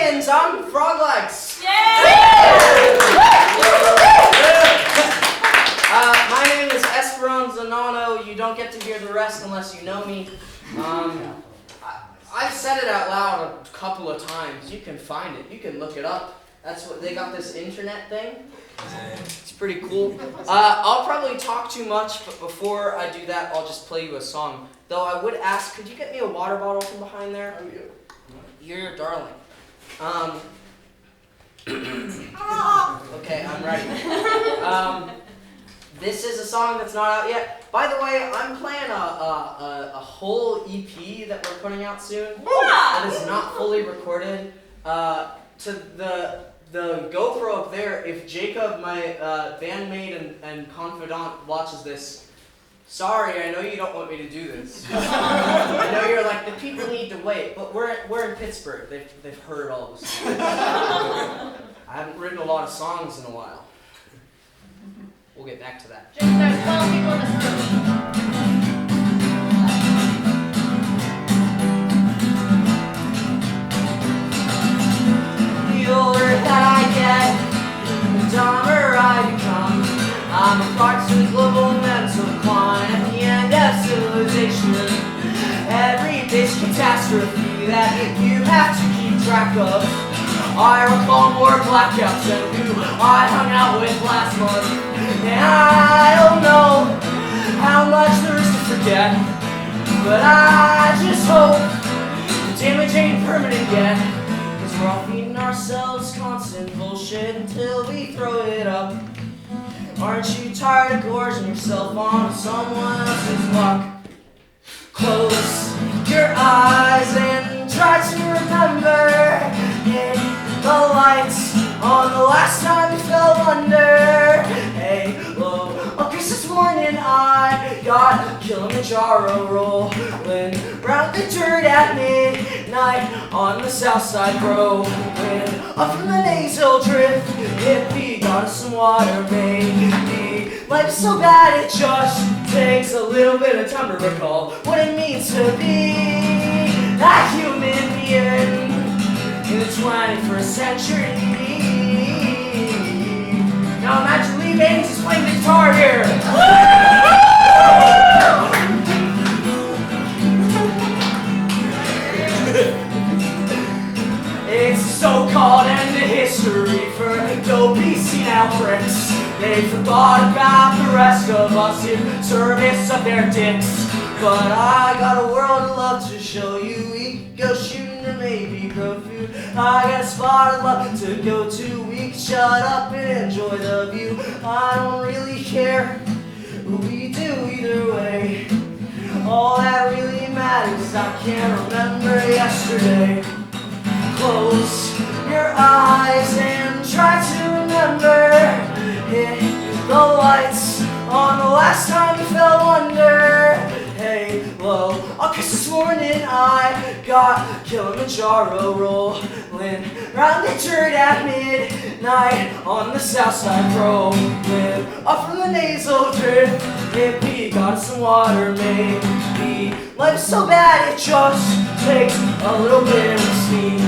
Dragons, I'm Frog Legs. My name is Esperanza Nano. You don't get to hear the rest unless you know me. I've said it out loud a couple of times. You can find it. You can look it up. That's what they got, this internet thing. It's pretty cool. I'll probably talk too much, but before I do that, I'll just play you a song. Though I would ask, could you get me a water bottle from behind there? Oh, yeah. You're a darling. Okay, I'm ready. This is a song that's not out yet. By the way, I'm playing a whole EP that we're putting out soon. That is not fully recorded. To the GoPro up there, if Jacob, my bandmate and confidant, watches this, sorry, I know you don't want me to do this. I know you're like, the people need to wait, but we're in Pittsburgh. They've heard all this. I haven't written a lot of songs in a while. We'll get back to that. There's 12 people in this room. The older that I get, the dumber I become. I'm a part to the global mental decline at the end of civilization. Every day's catastrophe that you have to keep track of. I recall more blackouts than who I hung out with last month. And I don't know how much there is to forget, but I just hope the damage ain't permanent yet. Cause we're all feeding ourselves constant bullshit until we throw it up. Aren't you tired of gorging yourself on someone else's luck? Close your eyes and try to remember the lights on the last time you fell under. Hey, low. On Christmas morning I got Kilimanjaro rolling round the dirt at midnight on the south side, bro. When up from the nasal drip, hippie got us some water, maybe. Life's so bad it just takes a little bit of time to recall what it means to be a human being in the 21st century. Now imagine Lee Baines is playing the guitar here. It's so-called end of history for dopey senile pricks. They forgot about the rest of us in service of their dicks. But I got a world of love to show you. We can go shooting and maybe grow food. I got a spot of love to go to. We can shut up and enjoy the view. I don't really care what we do either way. All that really matters is I can't remember yesterday. Close your eyes and try to remember the lights on the last time you fell under. Hey, low. On Christmas morning I got Kilimanjaro rolling round the dirt at midnight on the south side, rolling up from the nasal drip. Hippie got some water, maybe. Life's so bad it just takes a little bit of steam.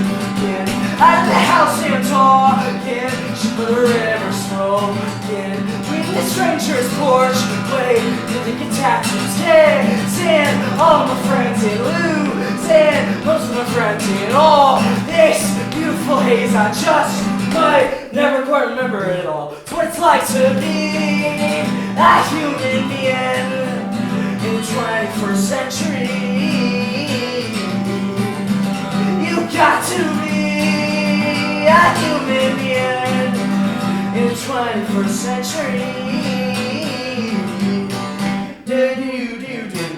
Out of the house and talking, shit for the river smoking. Reading the stranger's porch, wait till they get tattoos. Kissing all my friends and losing most of my friends in all this beautiful haze. I just might never quite remember it all. It's what it's like to be a human being in the 21st century. You got to be a human being in the 21st century. Do-do-do-do.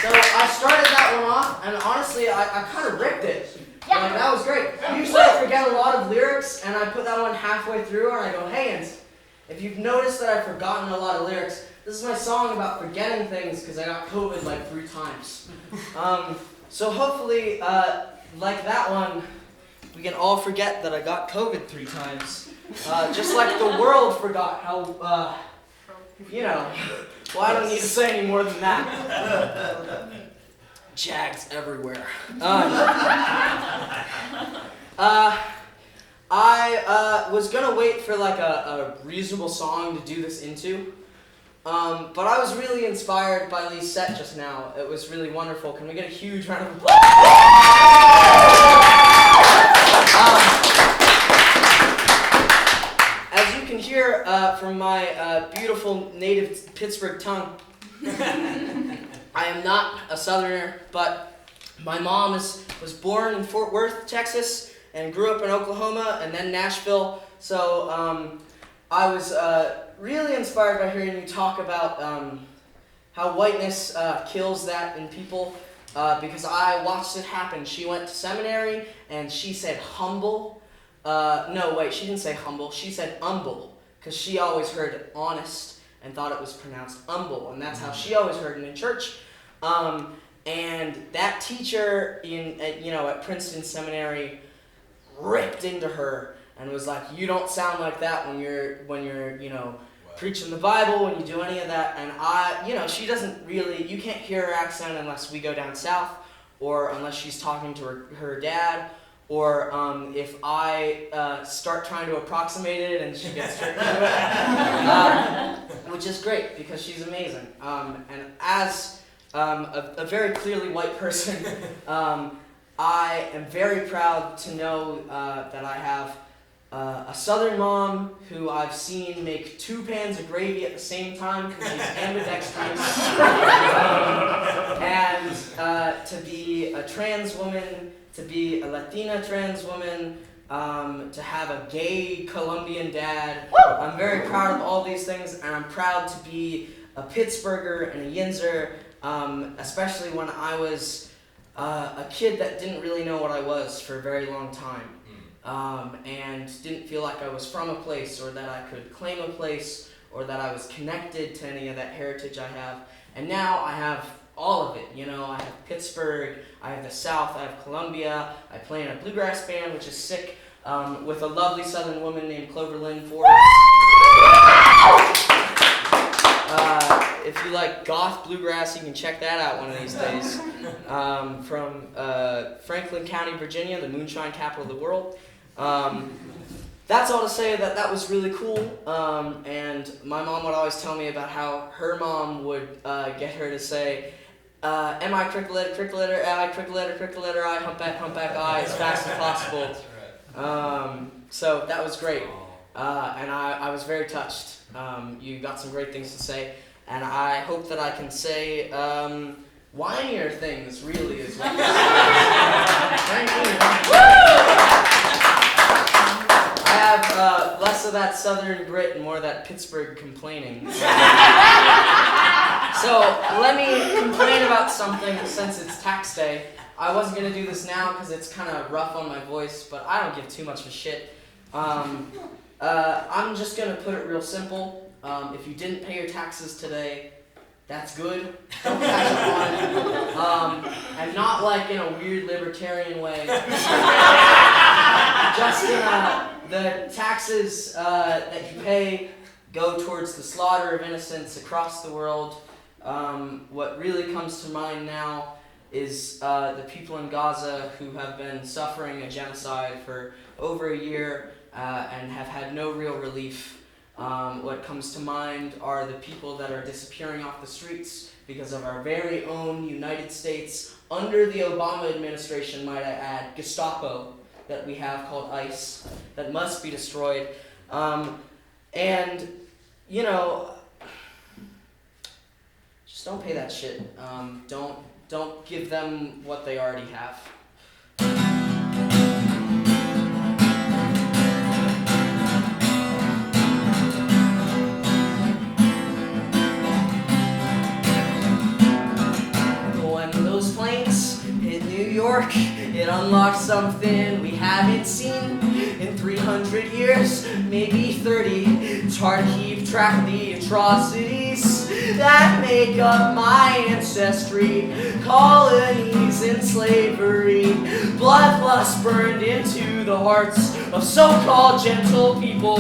So I started that one off, and honestly, I kind of ripped it. Yeah. Like, that was great. Usually I forget a lot of lyrics, and I put that one halfway through, and I go, hey, and if you've noticed that I've forgotten a lot of lyrics, this is my song about forgetting things because I got COVID like 3 times. So hopefully, like that one, we can all forget that I got COVID 3 times. Just like the world forgot how, Well, I don't need to say any more than that. Jags everywhere. I was gonna wait for like a reasonable song to do this into, but I was really inspired by Lee's set just now. It was really wonderful. Can we get a huge round of applause? As you can hear from my beautiful native Pittsburgh tongue, I am not a Southerner, but my mom was born in Fort Worth, Texas, and grew up in Oklahoma and then Nashville. So I was really inspired by hearing you talk about how whiteness kills that in people, because I watched it happen. She went to seminary and she said humble. No, wait, she didn't say humble. She said umble, because she always heard honest and thought it was pronounced umble, and that's how she always heard it in church. And that teacher at Princeton Seminary ripped into her and was like, "You don't sound like that when you're preaching the Bible, when you do any of that." And she doesn't really, you can't hear her accent unless we go down south, or unless she's talking to her dad, or if I start trying to approximate it and she gets tricked into it, which is great because she's amazing. And as a very clearly white person, I am very proud to know that I have a Southern mom who I've seen make 2 pans of gravy at the same time because she's ambidextrous, and to be a trans woman, to be a Latina trans woman, to have a gay Colombian dad. I'm very proud of all these things, and I'm proud to be a Pittsburgher and a Yinzer, especially when I was a kid that didn't really know what I was for a very long time, and didn't feel like I was from a place, or that I could claim a place, or that I was connected to any of that heritage I have. And now I have all of it, I have Pittsburgh, I have the South, I have Columbia, I play in a bluegrass band, which is sick, with a lovely Southern woman named Clover Lynn Forrest. If you like goth bluegrass, you can check that out one of these days. From Franklin County, Virginia, the moonshine capital of the world. That's all to say that was really cool. And my mom would always tell me about how her mom would get her to say, M-I crick letter, I crick letter, I humpback I, as fast as possible. So that was great. And I was very touched. You got some great things to say. And I hope that I can say whinier things, really, is what Thank you. I have less of that Southern grit and more of that Pittsburgh complaining. So let me complain about something since it's tax day. I wasn't going to do this now because it's kind of rough on my voice, but I don't give too much of a shit. I'm just going to put it real simple. If you didn't pay your taxes today, that's good. Don't catch up on it. And not like in a weird libertarian way. Just in the taxes that you pay go towards the slaughter of innocents across the world. What really comes to mind now is the people in Gaza who have been suffering a genocide for over a year and have had no real relief. What comes to mind are the people that are disappearing off the streets because of our very own United States, under the Obama administration, might I add, Gestapo that we have called ICE, that must be destroyed. And, just don't pay that shit. Don't give them what they already have. York, it unlocked something we haven't seen in 300 years, maybe 30. It's hard to keep track of the atrocities that make up my ancestry. Colonies and slavery, bloodlust burned into the hearts of so-called gentle people.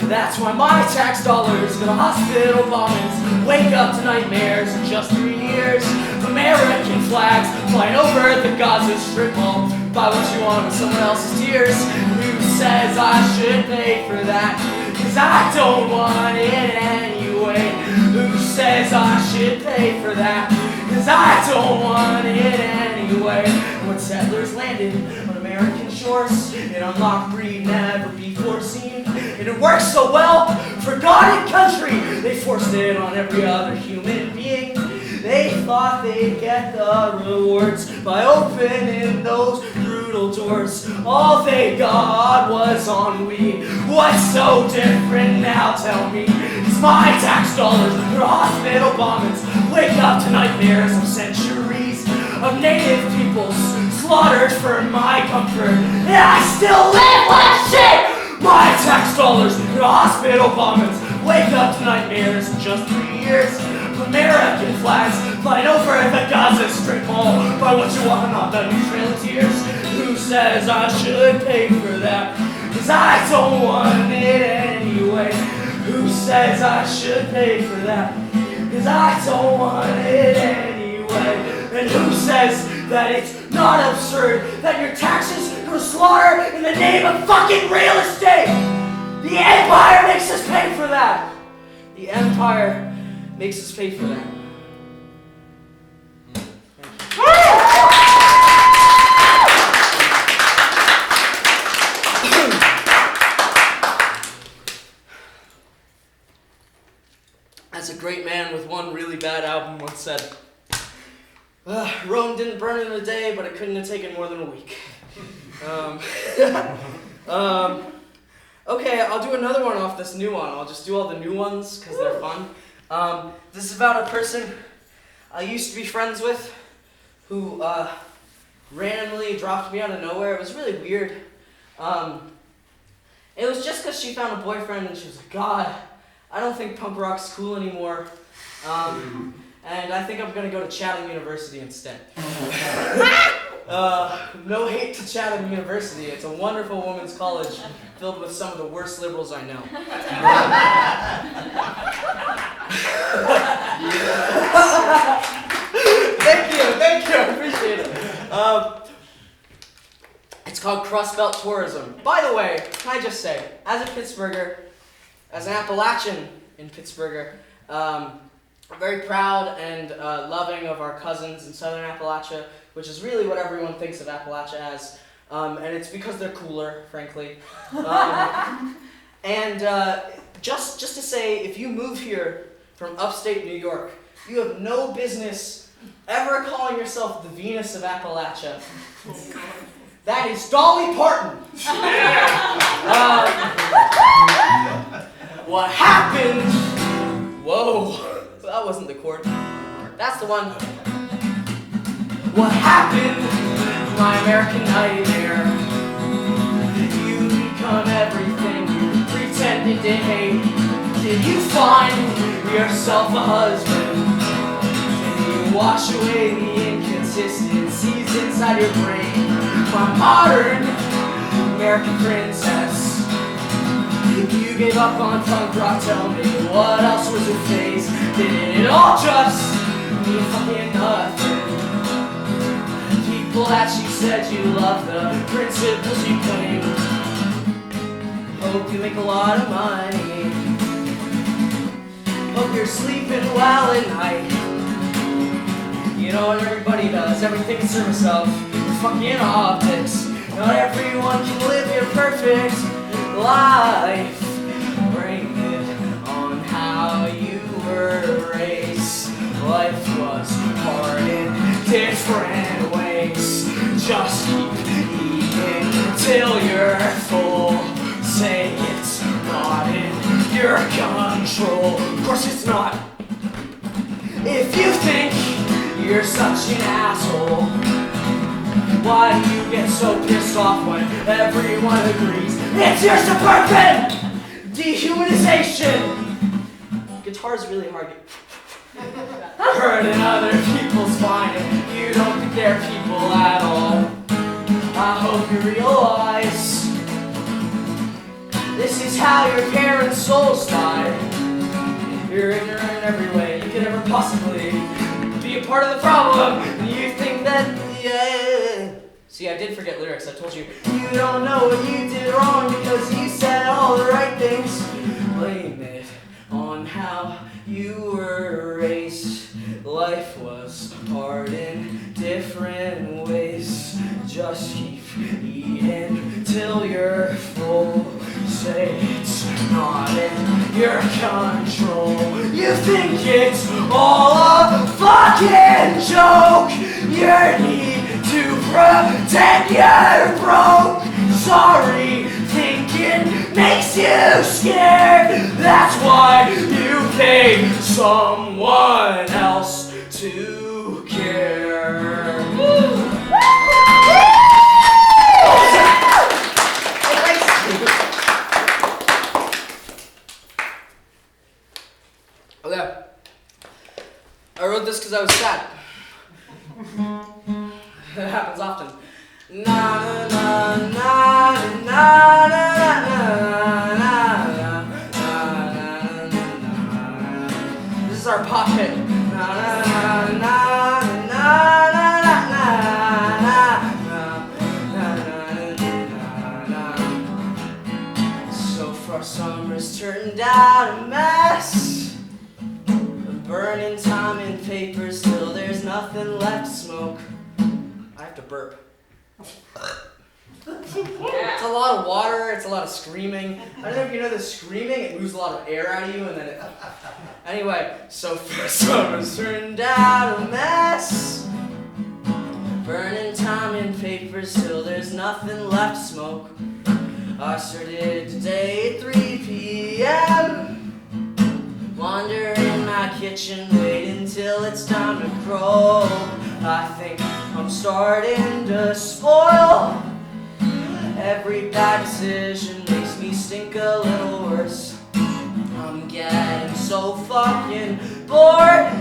That's why my tax dollars go to hospital bombings, wake up to nightmares in just 3 years. American flags flying over the Gaza Strip mall. Buy what you want with someone else's tears. Who says I should pay for that? 'Cause I don't want it anyway. Who says I should pay for that? 'Cause I don't want it anyway. When settlers landed on American shores, an unlocked breed never before seen. And it worked so well, forgotten country, they forced it on every other human being. They thought they'd get the rewards by opening those brutal doors. All they got was ennui. What's so different now, tell me? It's my tax dollars, your hospital bombings. Wake up to nightmares of centuries of native peoples slaughtered for my comfort. And I still live like shit! My tax dollars, your hospital bombings. Wake up to nightmares in just 3 years. American flags flying over the Gaza Strip mall. Buy what you want on the new Trail of Tears. Who says I should pay for that? 'Cause I don't want it anyway. Who says I should pay for that? 'Cause I don't want it anyway. And who says that it's not absurd that your taxes go to slaughter in the name of fucking real estate? The empire makes us pay for that. The empire makes us pay for that. As a great man with one really bad album once said, Rome didn't burn in a day, but it couldn't have taken more than a week. Okay, I'll do another one off this new one. I'll just do all the new ones because they're fun. This is about a person I used to be friends with who randomly dropped me out of nowhere. It was really weird. It was just because she found a boyfriend and she was like, God, I don't think punk rock's cool anymore. And I think I'm going to go to Chatham University instead. No hate to Chatham University. It's a wonderful women's college filled with some of the worst liberals I know. Thank you, I appreciate it. It's called Crossbelt Tourism. By the way, can I just say, as a Pittsburgher, as an Appalachian in Pittsburgh, I'm very proud and loving of our cousins in Southern Appalachia, which is really what everyone thinks of Appalachia as, and it's because they're cooler, frankly. Just to say, if you move here from upstate New York, you have no business ever calling yourself the Venus of Appalachia. That is Dolly Parton. What happened? Whoa, that wasn't the chord. That's the one. What happened, my American nightmare? You become everything you pretended to hate. Did you find yourself a husband? Did you wash away the inconsistencies inside your brain? My modern American princess. You gave up on punk rock, tell me what else was your phase? Did it all just mean fucking nothing? People that you said you loved, the principles you claim. Hope you make a lot of money. Hope you're sleeping well at night. You know what everybody does, everything in service of fucking optics. Not everyone can live your perfect life. Bring it on how you were raised. Life was hard in different ways. Just keep eating till you're full. Say it's not in your control. Of course it's not. If you think you're such an asshole, why do you get so pissed off when everyone agrees it's your suburban dehumanization? Guitar's really hard. Hurting other people's mind and you don't think they're people at all. I hope you realize this is how your parents' souls died. You're ignorant in every way. possibly be a part of the problem. And you think that, yeah. See, I did forget lyrics, I told you. You don't know what you did wrong because you said all the right things. Blame it on how you were raised. Life was hard in different ways. Just keep eating till you're full. Say it's not in your control. You think it's all a fucking joke. You need to pretend you're broke. Sorry, thinking makes you scared. That's why you pay someone else to care. Okay. I wrote this because I was sad. It happens often. Na na na na na na na na na na. This is our pop hit. Na na na na na na na. So far, summer's turned out a mess. Burning time and paper, still there's nothing left to smoke. I have to burp. It's a lot of water, it's a lot of screaming. I don't know if you know the screaming, it moves a lot of air out of you and then it... Anyway, so far summer's turned out a mess. Burning time and paper, still there's nothing left to smoke. I started today at 3 p.m. Wander in my kitchen, wait until it's time to croak. I think I'm starting to spoil. Every bad decision makes me stink a little worse. I'm getting so fucking bored.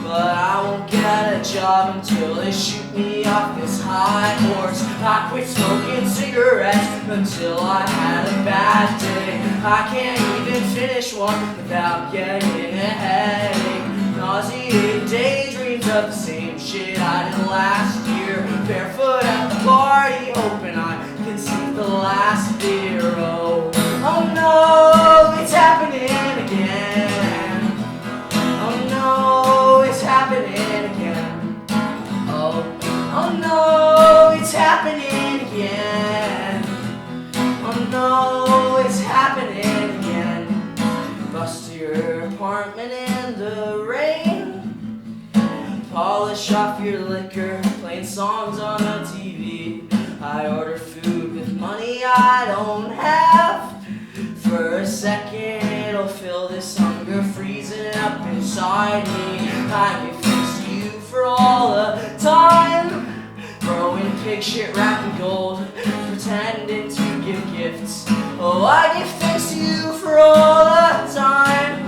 But I won't get a job until they shoot me off this high horse. I quit smoking cigarettes until I had a bad day. I can't even finish one without getting a headache. Nauseating daydreams of the same shit I did last year. Barefoot at the party, hoping I can sink the last beer. Oh, oh no, it's happening again. Oh no, it's happening again. Oh, oh no, it's happening again. Oh no, it's happening again. Bust to your apartment in the rain. Polish off your liquor, playing songs on the TV. I order food with money I don't have. For a second it'll fill this hunger freezing up inside me. I give thanks to you for all the time. Throwing pig shit wrapped in gold, pretending to give gifts. Oh, I give thanks to you for all the time.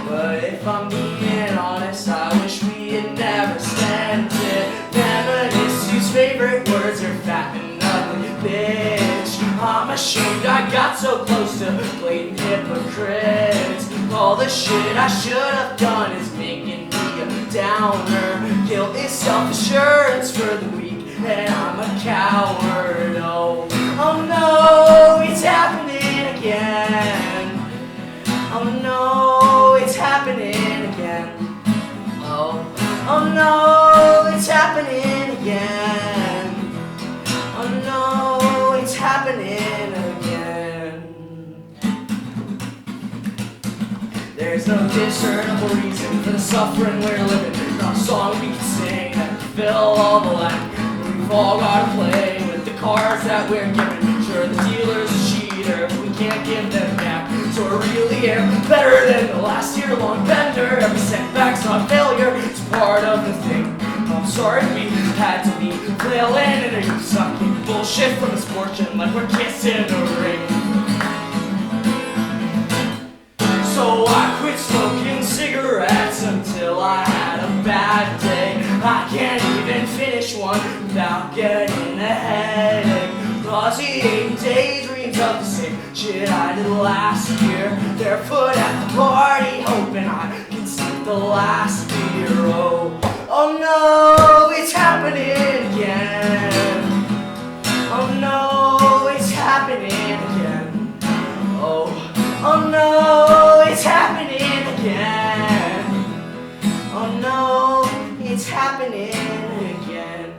But if I'm being honest, I wish we had never spent it. Feminists whose favorite words are fat and ugly bitch. I'm ashamed I got so close to blatant hypocrites. All the shit I should have done is making me a downer. Guilt is self-assurance for the weak, and I'm a coward. Oh, oh no, it's happening again. Oh no, it's happening again. Oh, oh no, it's happening again. Oh no, it's happening again. There's no discernible reason for the suffering we're living. Not a song we can sing that can fill all the land. We've all gotta play with the cards that we're given. Sure, the dealer's a cheater, but we can't give them back. So I really am better than the last year-long bender. Every setback's not failure, it's part of the thing. I'm sorry we had to be flailing and are you sucking bullshit from this fortune like we're kissing a ring. So I quit smoking cigarettes until I had a bad day. I can't even finish one without getting a headache. Nauseating daydreams of the same shit I did last year. Barefoot at the party, hoping I can sink the the last hero. Oh no, it's happening again. Oh no, it's happening again. Oh no, it's happening again. Oh no, it's happening again.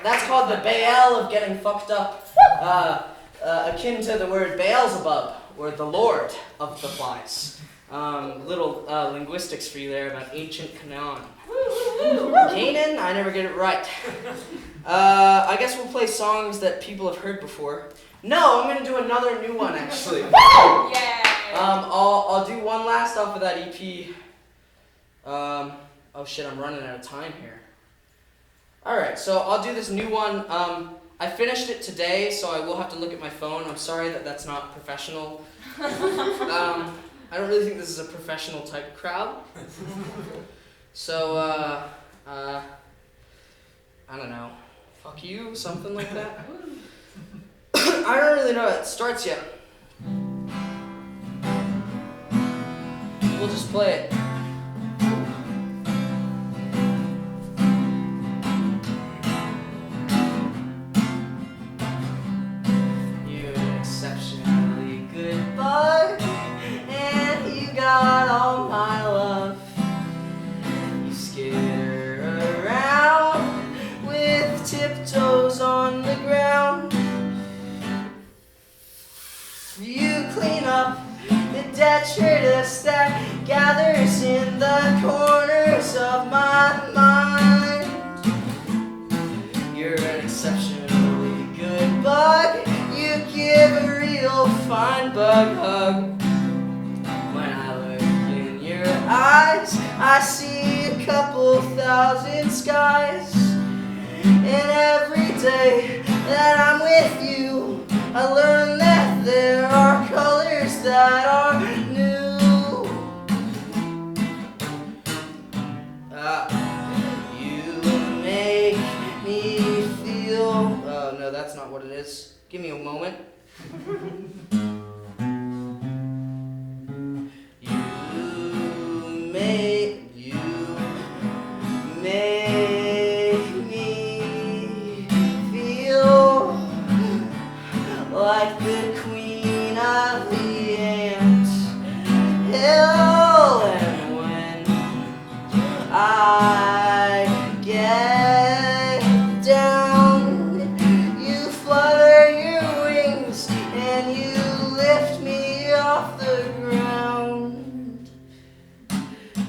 That's called the Baal of getting fucked up. Akin to the word Beelzebub, or the Lord of the Flies. Little linguistics for you there about ancient Canaan. Canaan? I never get it right. I guess we'll play songs that people have heard before. No, I'm gonna do another new one actually. Yeah. I'll do one last off of that EP. Oh shit, I'm running out of time here. Alright, so I'll do this new one. I finished it today, so I will have to look at my phone. I'm sorry that that's not professional. I don't really think this is a professional type crowd. So, I don't know. Fuck you, something like that. I don't really know how it starts yet. We'll just play it. You're an exceptionally good bug, and you got all my love. You skitter around with tiptoes on the ground. You clean up the detritus that gathers in the corners of my mind. You're an exceptionally good bug. You give a real fine bug hug. When I look in your eyes, I see a couple thousand skies. And every day that I'm with you, I learn that there are colors that are new. You make me feel... Oh, no, that's not what it is. Give me a moment. You make me feel like the queen of the ant hill, and when I get down, you flutter your wings and you lift me off the ground.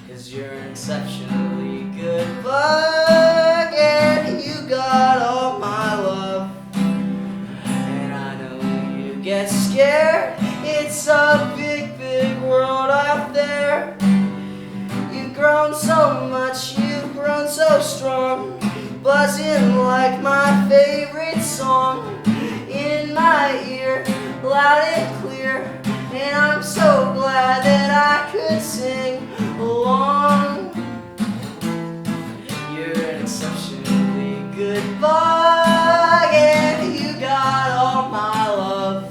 'Cause you're an exceptionally good bug, and you got all my love. Get scared, it's a big, big world out there. You've grown so much, you've grown so strong, buzzing like my favorite song in my ear, loud and clear. And I'm so glad that I could sing along. You're an exceptionally good bug, and you got all my love.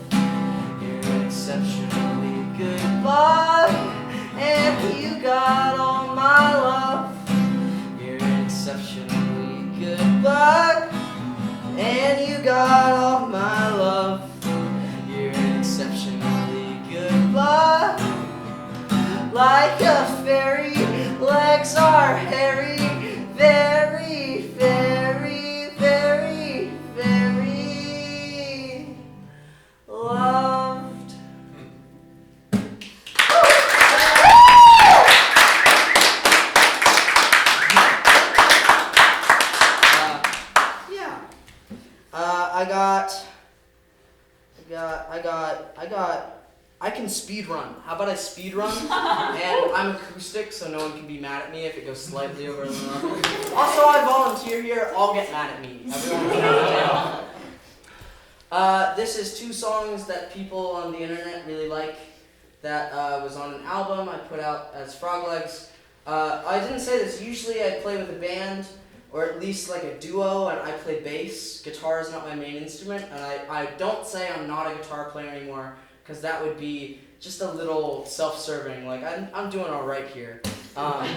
Exceptionally good bug, and you got all my love. You're an exceptionally good bug, and you got all my love. You're an exceptionally good bug, like a fairy, legs are hairy, very, very, very, very loved. I can speed run. How about I speed run? And I'm acoustic, so no one can be mad at me if it goes slightly over the level. Also, I volunteer here. I'll get mad at me. Everyone can This is two songs that people on the internet really like. That was on an album I put out as Frog Legs. I didn't say this. Usually I play with a band, or at least like a duo, and I play bass. Guitar is not my main instrument, and I don't say I'm not a guitar player anymore, because that would be just a little self-serving. Like, I'm doing all right here. But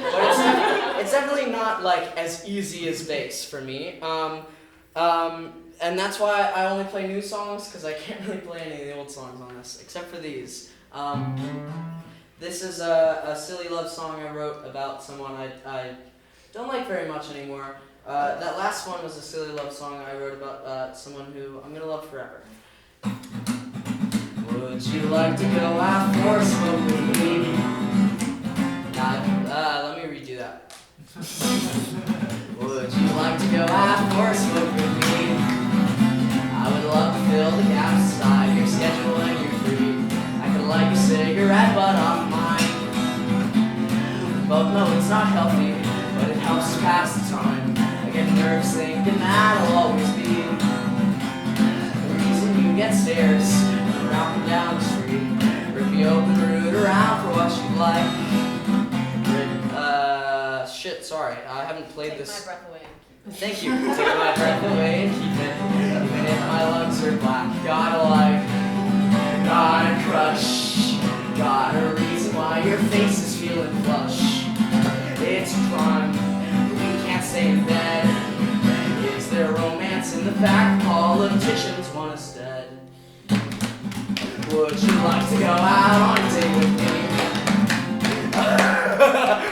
it's definitely not like as easy as bass for me. And that's why I only play new songs, because I can't really play any of the old songs on this, except for these. This is a silly love song I wrote about someone I don't like very much anymore. That last one was a silly love song I wrote about someone who I'm gonna love forever. Would you like to go out for a smoke with me? Let me redo that. Would you like to go out for a smoke with me? I would love to fill the gaps inside your schedule when you're free. I could like a cigarette, but I'm mine. We both know it's not healthy, but it helps to pass the time. I get nervous thinking that'll always be the reason you get stares up and down the street. Rip you open, root around for what you like. Shit, sorry, I haven't played this. Take my breath away. Thank you. Take my breath away and keep it. Even if my lungs are black, got a life, got a crush, got a reason why your face is feeling flush. It's a crime, we can't stay in bed. Is there romance in the fact politicians want us dead? Would you like to go out on a date with me?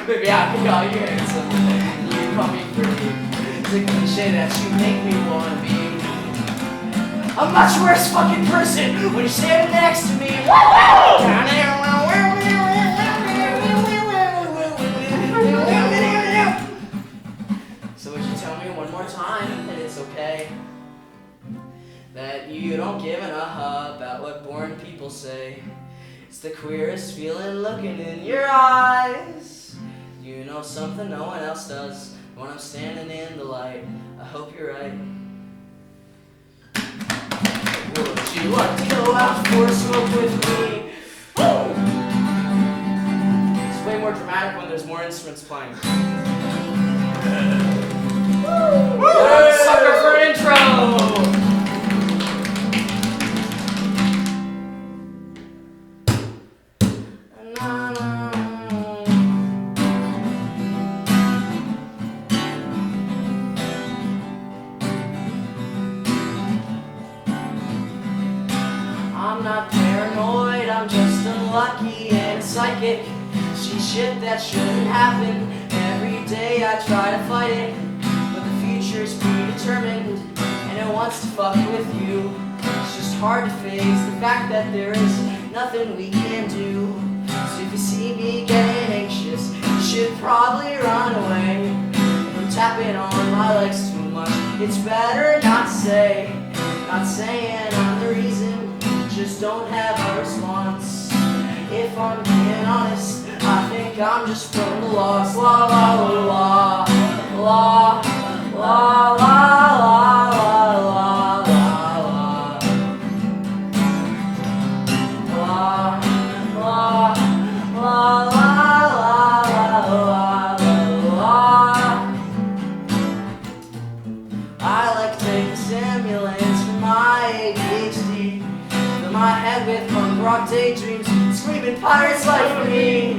Maybe I can call you handsome, you call me pretty. It's a cliche that you make me wanna be a much worse fucking person when you're standing next to me. So would you tell me one more time that it's okay? That you don't give a about what boring people say. It's the queerest feeling looking in your eyes. You know something no one else does when I'm standing in the light. I hope you're right. Would you like to go out for a smoke with me? Woo! It's way more dramatic when there's more instruments playing. Woo! Sucker for an intro! I'm not paranoid, I'm just unlucky and psychic. See shit that shouldn't happen. Every day I try to fight it, but the future's predetermined and it wants to fuck with you. It's just hard to face the fact that there is nothing we can do. So if you see me getting anxious, you should probably run away. If I'm tapping on my legs too much, it's better not to say. Not saying I'm the reason, just don't have a response. If I'm being honest, I think I'm just from the lost. La la la la la la la la la la. I like taking stimulants for my ADHD. Fill my head with punk rock daydreams, screaming pirates like me.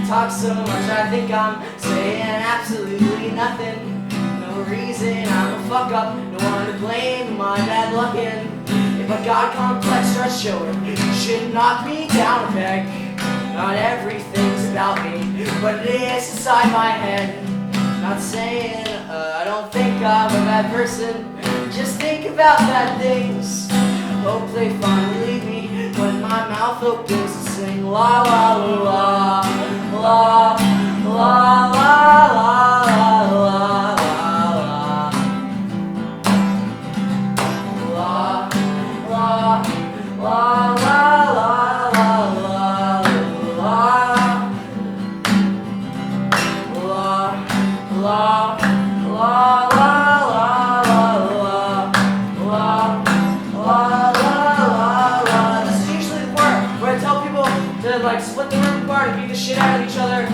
Talk so much I think I'm saying absolutely nothing. No reason I'm a fuck up, no one to blame, my bad luckin'. If a god complex starts showing, you should knock me down a peg. Not everything's about me, but it is inside my head. Not saying I don't think I'm a bad person, just think about bad things. Hope they finally leave me when my mouth opens to sing la la la la la la la la la. Like split the room apart and beat the shit out of each other.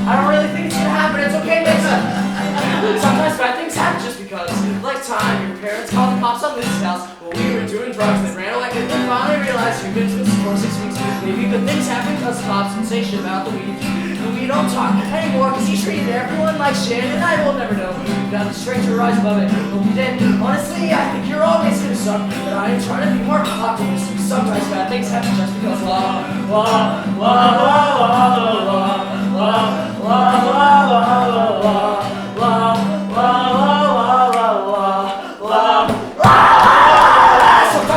I don't really think it's gonna happen. It's okay, Mesa. Sometimes bad things happen just because. Like time, your parents called the cops on this house while we were doing drugs. They ran away and then finally realized you've been twisted for 6 weeks. Maybe good things happen because cops can say shit about the weed. And we don't talk anymore because he treated everyone like shit, and I will never know. You got the strength to rise above it. But we did. Honestly, I think you're always gonna suck. But I am trying to be more optimistic. Sometimes bad things happen just because. Sometimes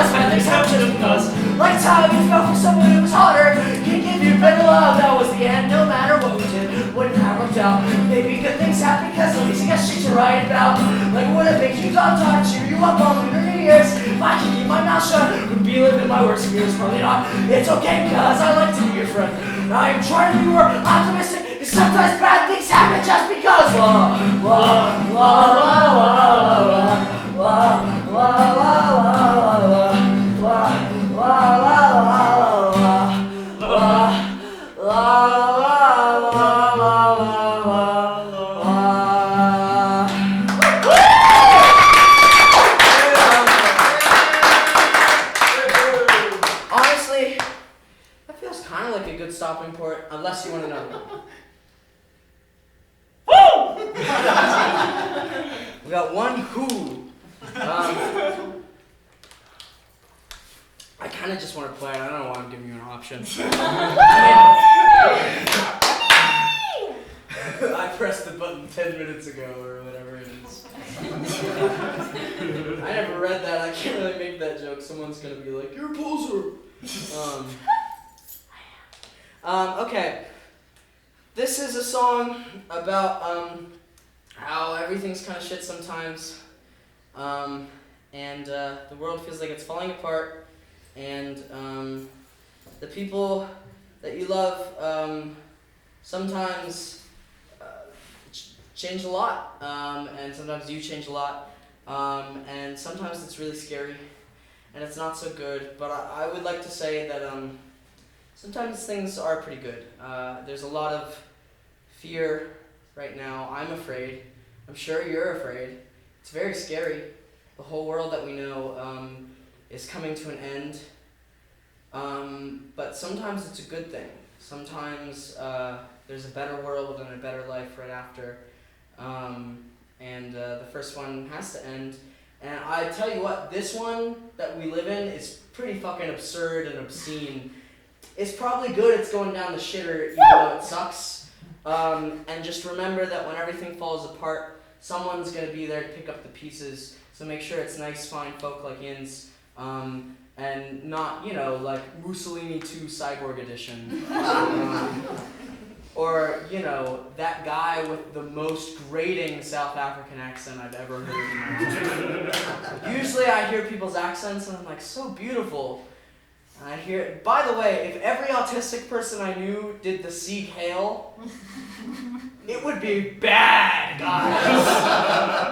bad things happen just because. Like how you fell for someone who was hotter. Can't give you better love. That was the end. No matter what we did, wouldn't have worked out. Maybe good things happen because at least you got shit to write about. Like would it make you talk, cheer you up on your years? If I could keep my mouth shut, would be living my worst fears. Probably not. It's okay because I like to be your friend. I am trying to be more optimistic. Because sometimes bad things happen just because. Honestly, that feels kind of like a good stopping point, unless you want another one. We got one who. I kind of just want to play it. I don't know why I'm giving you an option. I pressed the button 10 minutes ago or whatever it is. I never read that. I can't really make that joke. Someone's going to be like, you're a poser. Okay. This is a song about how everything's kind of shit sometimes. And the world feels like it's falling apart. And the people that you love sometimes change a lot, and sometimes you change a lot, and sometimes it's really scary, and it's not so good, but I would like to say that sometimes things are pretty good. There's a lot of fear right now. I'm afraid. I'm sure you're afraid. It's very scary. The whole world that we know is coming to an end, but sometimes it's a good thing. Sometimes there's a better world and a better life right after, and the first one has to end. And I tell you what, this one that we live in is pretty fucking absurd and obscene. It's probably good it's going down the shitter even though it sucks. And just remember that when everything falls apart, someone's going to be there to pick up the pieces. So make sure it's nice, fine folk like Yins, and not, you know, like Mussolini 2 Cyborg Edition. Or, you know, that guy with the most grating South African accent I've ever heard in my life. Usually I hear people's accents and I'm like, so beautiful. And I hear it. By the way, if every autistic person I knew did the Sieg Heil, it would be bad, guys.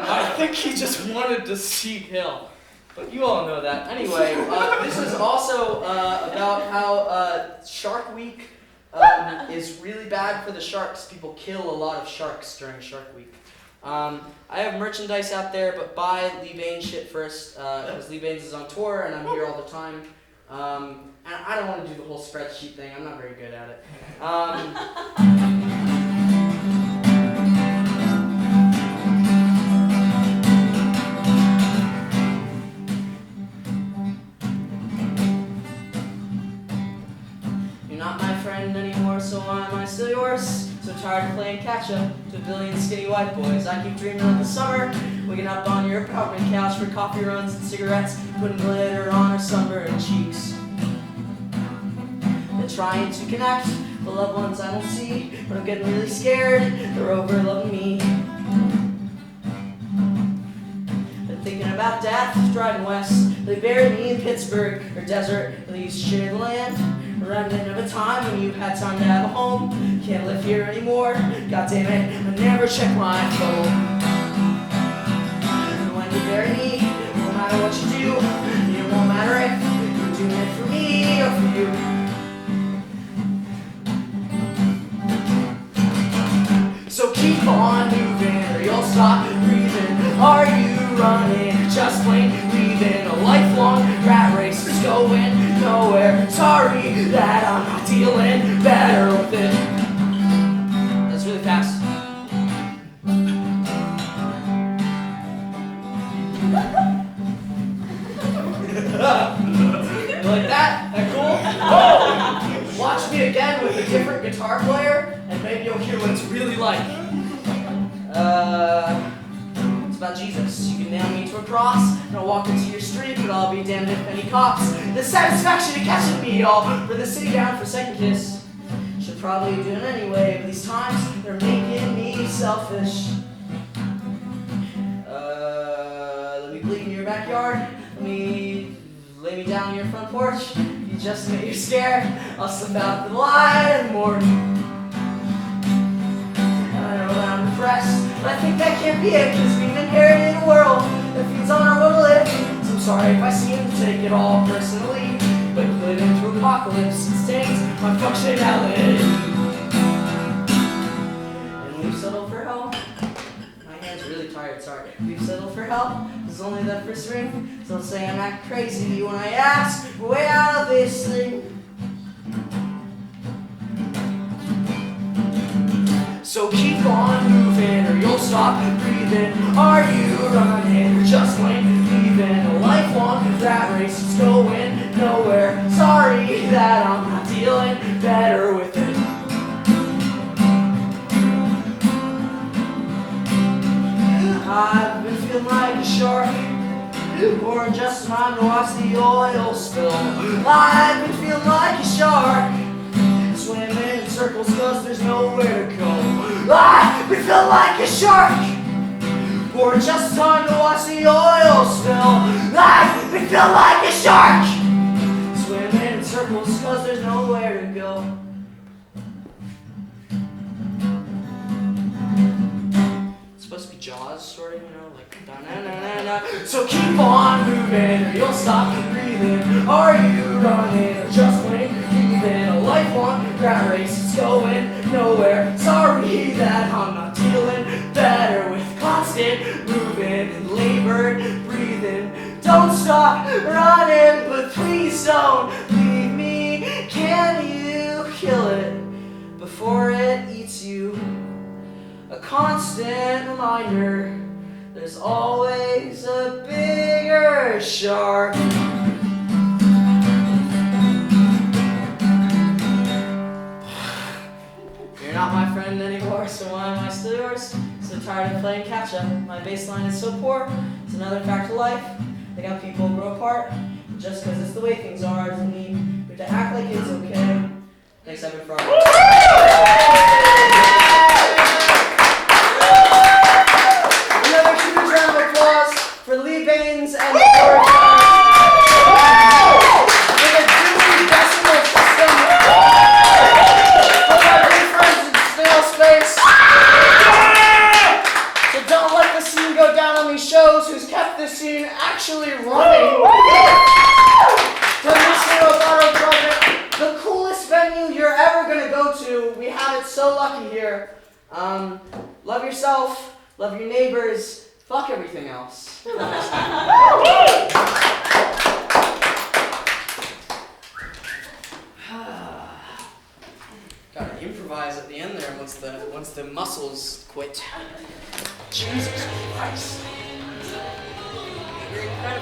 I think he just wanted to Sieg Heil. But you all know that. Anyway, this is also about how Shark Week is really bad for the sharks. People kill a lot of sharks during Shark Week. I have merchandise out there, but buy Lee Baines shit first, because Lee Baines is on tour and I'm here all the time. And I don't want to do the whole spreadsheet thing. I'm not very good at it. You're not my friend anymore, so why am I still yours? So tired of playing catch-up to a billion skinny white boys. I keep dreaming of the summer, waking up on your apartment couch for coffee runs and cigarettes, putting glitter on our sunburned cheeks. Been trying to connect with loved ones I don't see, but I'm getting really scared. They're over loving me. Been thinking about death, driving west. They buried me in Pittsburgh or desert. They used to share the land. Remnant of a time when you had time to have a home. Can't live here anymore. God damn it, I never check my phone. And when you bury me, no matter what you do, it won't matter if you're doing it for me or for you. So keep on moving or you'll stop breathing. just plain leaving a lifelong rat race that's going nowhere. Sorry that I'm not dealing better with it. That's really fast. You like that? That cool? Oh! Watch me again with a different guitar player, and maybe you'll hear what it's really like. It's about Jesus. You can nail me to a cross, and I'll walk into your street, but I'll be damned if any cops. The satisfaction of catching me all for the sitting down for a second kiss. Should probably do it anyway, but these times they're making me selfish. Let me bleed in your backyard. Let me lay me down on your front porch. You just admit you're scared. I'll slip out the light in the morning. I know that I'm depressed, but I think that can't be it, cause we've inherited a world that feeds on our will to live. So I'm sorry if I seem to take it all personally, but living through apocalypse stains my functionality. And we've settled for hell. My hand's really tired, sorry. We've settled for hell. It's only the first ring, so say I'm acting crazy when I ask a way out of this thing. So keep on moving or you'll stop breathing. Are you running or just plain leaving a lifelong rat race is going nowhere? Sorry that I'm not dealing better with it. I've been feeling like a shark, or just trying to watch the oil spill. I've been feeling like a shark, swimming in circles cause there's nowhere to go. I've been feeling like a shark, or just trying to watch the oil spill. I've been feeling like a shark, swimming in circles cause there's nowhere to go. Supposed to be Jaws, sort of, you know, like da-na-na-na-na. So keep on moving or you'll stop breathing. Are you running or just plain leaving a lifelong rat race is going nowhere? Sorry that I'm not dealing better with constant moving and labored breathing. Don't stop running, but please don't leave me. Can you kill it before it eats you? A constant reminder, there's always a bigger shark. You're not my friend anymore, so why am I still yours? So tired of playing catch up. My baseline is so poor. It's another fact of life. They got people grow apart. Just because it's the way things are doesn't mean we have to act like it's okay. Thanks, Evan, for for Lee Baines and the Forest with a Dewey Decimal System for my big friends in snail space. So don't let the scene go down on these shows. Who's kept this scene actually running? The Mr. Roboto project, the coolest venue you're ever gonna go to. We have it so lucky here. Love yourself, love your neighbors. Fuck everything else. Gotta improvise at the end there once the muscles quit. Jesus Christ.